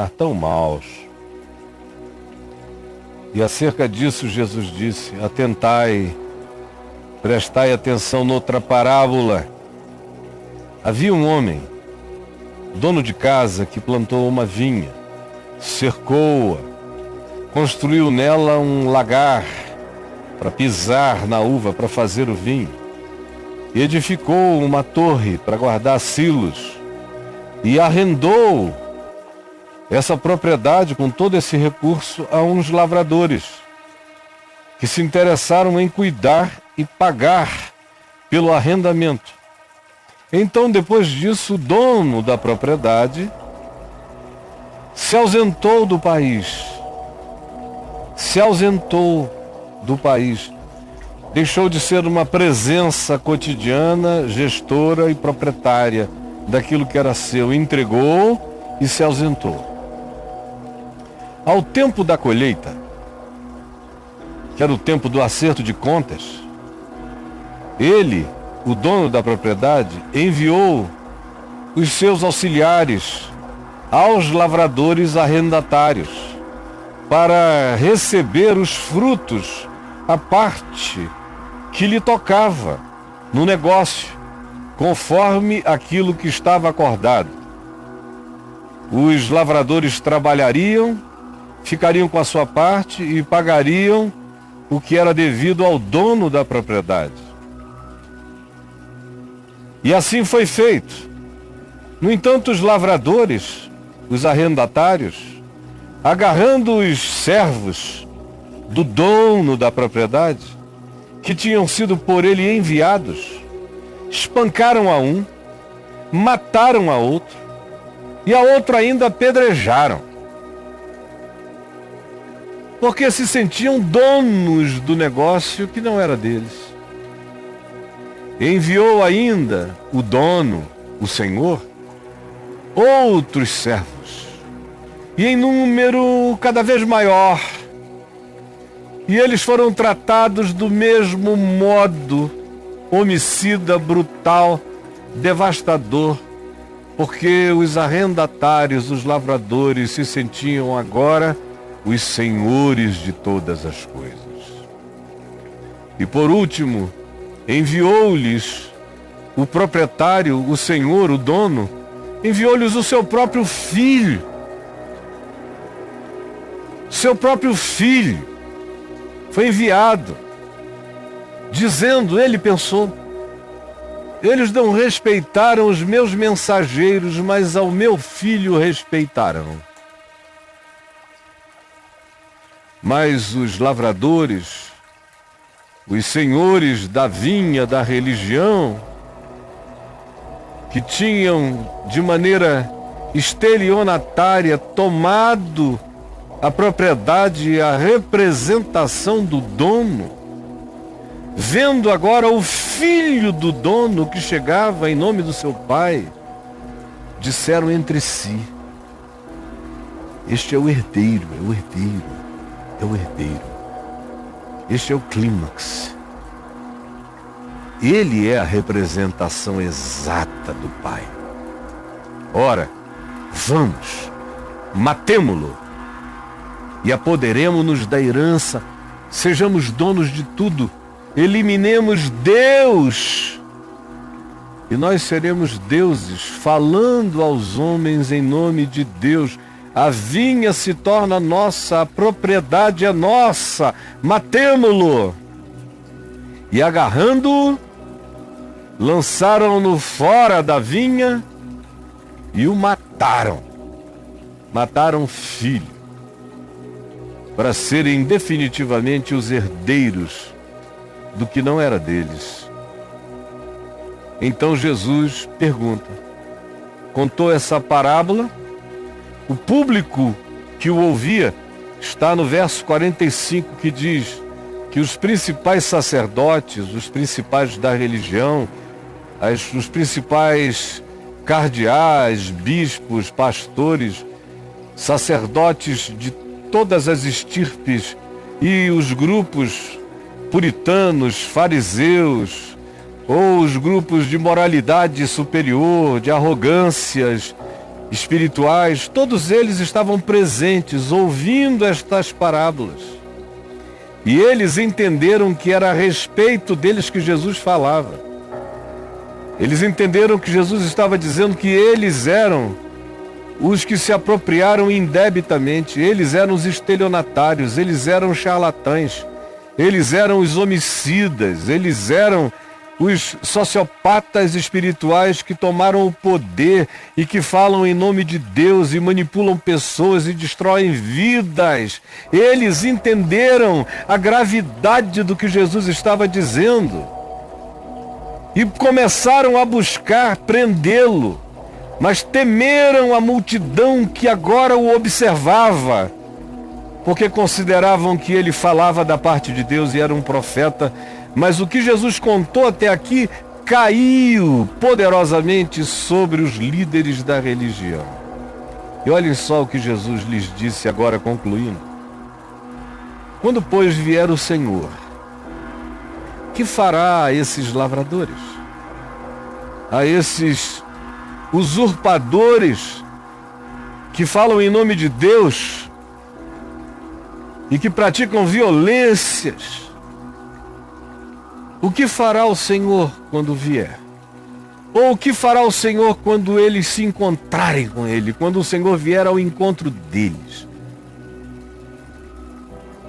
tão maus. E acerca disso Jesus disse: atentai, prestai atenção noutra parábola. Havia um homem, dono de casa, que plantou uma vinha, cercou-a, construiu nela um lagar para pisar na uva, para fazer o vinho, e edificou uma torre para guardar silos, e arrendou essa propriedade com todo esse recurso a uns lavradores que se interessaram em cuidar e pagar pelo arrendamento. Então, depois disso, o dono da propriedade se ausentou do país. Deixou de ser uma presença cotidiana, gestora e proprietária daquilo que era seu. Entregou e se ausentou. Ao tempo da colheita, que era o tempo do acerto de contas, ele, o dono da propriedade, enviou os seus auxiliares aos lavradores arrendatários para receber os frutos, a parte que lhe tocava no negócio, conforme aquilo que estava acordado. Os lavradores trabalhariam, ficariam com a sua parte e pagariam o que era devido ao dono da propriedade. E assim foi feito. No entanto, os lavradores, os arrendatários, agarrando os servos do dono da propriedade, que tinham sido por ele enviados, espancaram a um, mataram a outro, e a outro ainda apedrejaram, porque se sentiam donos do negócio que não era deles. Enviou ainda o dono, o Senhor, outros servos, e em número cada vez maior, e eles foram tratados do mesmo modo, homicida, brutal, devastador, porque os arrendatários, os lavradores, se sentiam agora os senhores de todas as coisas. E por último, enviou-lhes o proprietário, o senhor, o dono, enviou-lhes o seu próprio filho. Seu próprio filho foi enviado, dizendo, ele pensou, eles não respeitaram os meus mensageiros, mas ao meu filho respeitarão. Mas os lavradores, os senhores da vinha da religião, que tinham de maneira estelionatária tomado a propriedade e a representação do dono, vendo agora o filho do dono que chegava em nome do seu pai, disseram entre si: este é o herdeiro, é o herdeiro. É o herdeiro. Este é o clímax. Ele é a representação exata do Pai. Ora, vamos, matemo-lo e apoderemo-nos da herança, sejamos donos de tudo, eliminemos Deus e nós seremos deuses, falando aos homens em nome de Deus. A vinha se torna nossa, a propriedade é nossa, matemo-lo. E agarrando-o, lançaram-no fora da vinha e o mataram. Mataram o filho, para serem definitivamente os herdeiros do que não era deles. Então Jesus pergunta, contou essa parábola. O público que o ouvia está no verso 45, que diz que os principais sacerdotes, os principais da religião, os principais cardeais, bispos, pastores, sacerdotes de todas as estirpes e os grupos puritanos, fariseus, ou os grupos de moralidade superior, de arrogâncias, espirituais, todos eles estavam presentes, ouvindo estas parábolas. E eles entenderam que era a respeito deles que Jesus falava. Eles entenderam que Jesus estava dizendo que eles eram os que se apropriaram indebitamente, eles eram os estelionatários, eles eram charlatães, eles eram os homicidas, eles eram os sociopatas espirituais que tomaram o poder e que falam em nome de Deus e manipulam pessoas e destroem vidas. Eles entenderam a gravidade do que Jesus estava dizendo e começaram a buscar prendê-lo, mas temeram a multidão que agora o observava, porque consideravam que ele falava da parte de Deus e era um profeta. Mas o que Jesus contou até aqui caiu poderosamente sobre os líderes da religião. E olhem só o que Jesus lhes disse agora, concluindo. Quando, pois, vier o Senhor, que fará a esses lavradores? A esses usurpadores que falam em nome de Deus e que praticam violências? O que fará o Senhor quando vier? Ou o que fará o Senhor quando eles se encontrarem com Ele? Quando o Senhor vier ao encontro deles?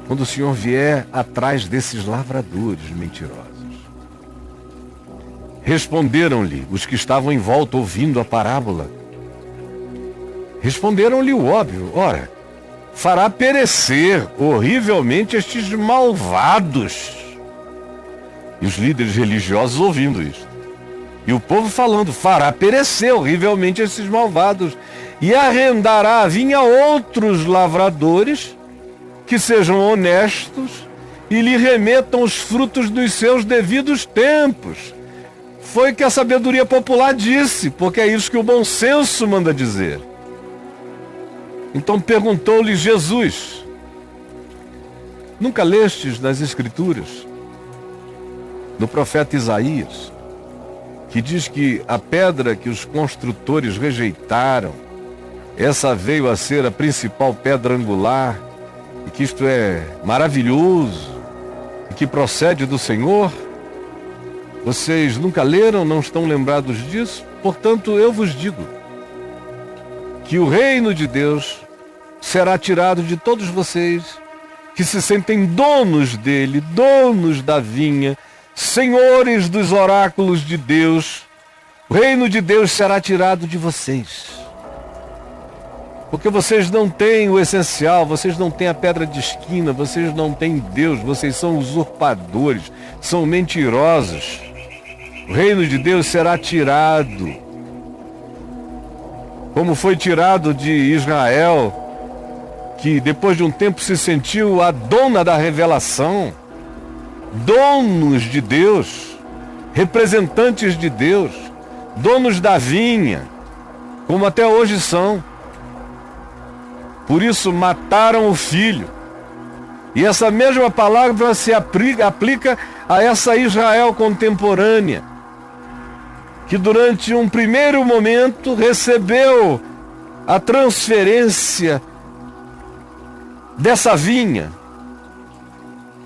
Quando o Senhor vier atrás desses lavradores mentirosos? Responderam-lhe os que estavam em volta ouvindo a parábola. Responderam-lhe o óbvio. Ora, fará perecer horrivelmente estes malvados. E os líderes religiosos ouvindo isso. E o povo falando, fará perecer horrivelmente esses malvados. E arrendará a vinha a outros lavradores que sejam honestos e lhe remetam os frutos dos seus devidos tempos. Foi o que a sabedoria popular disse, porque é isso que o bom senso manda dizer. Então perguntou-lhe Jesus: nunca lestes nas Escrituras, no profeta Isaías, que diz que a pedra que os construtores rejeitaram, essa veio a ser a principal pedra angular, e que isto é maravilhoso, e que procede do Senhor? Vocês nunca leram, não estão lembrados disso? Portanto, eu vos digo que o reino de Deus será tirado de todos vocês que se sentem donos dele, donos da vinha, senhores dos oráculos de Deus. O reino de Deus será tirado de vocês. Porque vocês não têm o essencial, vocês não têm a pedra de esquina, vocês não têm Deus, vocês são usurpadores, são mentirosos. O reino de Deus será tirado, como foi tirado de Israel, que depois de um tempo se sentiu a dona da revelação, donos de Deus, representantes de Deus, donos da vinha, como até hoje são. Por isso mataram o filho. E essa mesma palavra se aplica a essa Israel contemporânea, que durante um primeiro momento recebeu a transferência dessa vinha.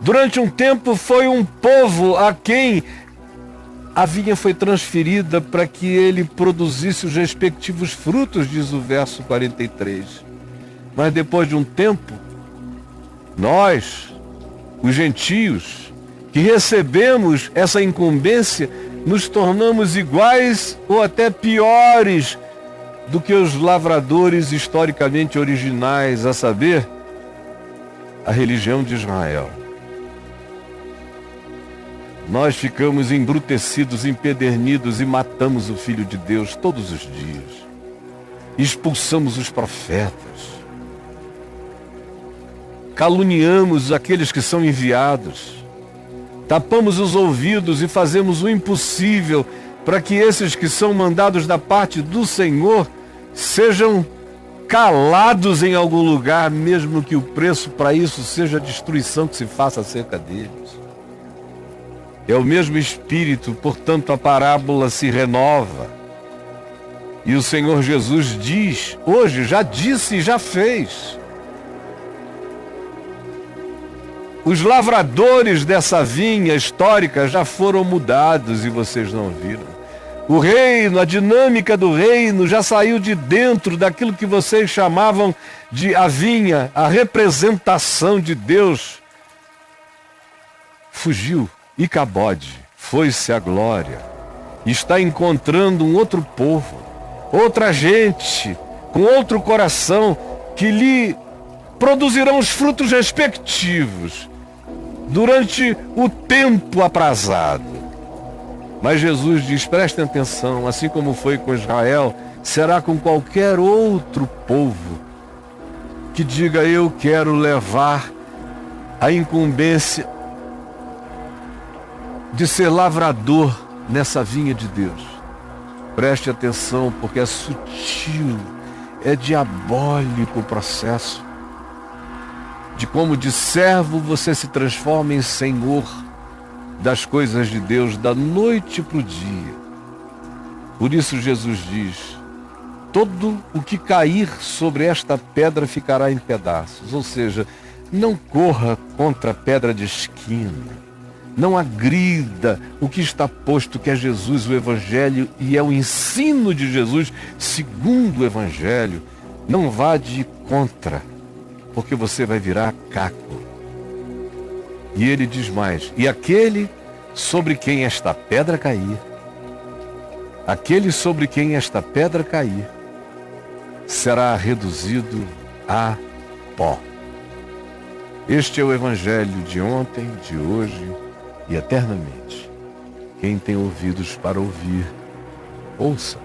Durante um tempo foi um povo a quem a vinha foi transferida para que ele produzisse os respectivos frutos, diz o verso 43. Mas depois de um tempo, nós, os gentios, que recebemos essa incumbência, nos tornamos iguais ou até piores do que os lavradores historicamente originais, a saber, a religião de Israel. Nós ficamos embrutecidos, empedernidos e matamos o Filho de Deus todos os dias. Expulsamos os profetas. Caluniamos aqueles que são enviados. Tapamos os ouvidos e fazemos o impossível para que esses que são mandados da parte do Senhor sejam calados em algum lugar, mesmo que o preço para isso seja a destruição que se faça acerca deles. É o mesmo espírito, portanto a parábola se renova. E o Senhor Jesus diz, hoje, já disse e já fez. Os lavradores dessa vinha histórica já foram mudados e vocês não viram. O reino, a dinâmica do reino já saiu de dentro daquilo que vocês chamavam de a vinha, a representação de Deus. Fugiu, Icabode, foi-se a glória. Está encontrando um outro povo, outra gente, com outro coração, que lhe produzirão os frutos respectivos durante o tempo aprazado. Mas Jesus diz, prestem atenção, assim como foi com Israel, será com qualquer outro povo que diga, eu quero levar a incumbência de ser lavrador nessa vinha de Deus. Preste atenção, porque é sutil, é diabólico o processo de como de servo você se transforma em senhor das coisas de Deus da noite para o dia. Por isso Jesus diz, todo o que cair sobre esta pedra ficará em pedaços. Ou seja, não corra contra a pedra de esquina. Não agrida o que está posto, que é Jesus, o Evangelho, e é o ensino de Jesus segundo o Evangelho. Não vá de contra, porque você vai virar caco. E ele diz mais, e aquele sobre quem esta pedra cair, aquele sobre quem esta pedra cair, será reduzido a pó. Este é o Evangelho de ontem, de hoje e eternamente. Quem tem ouvidos para ouvir, ouça.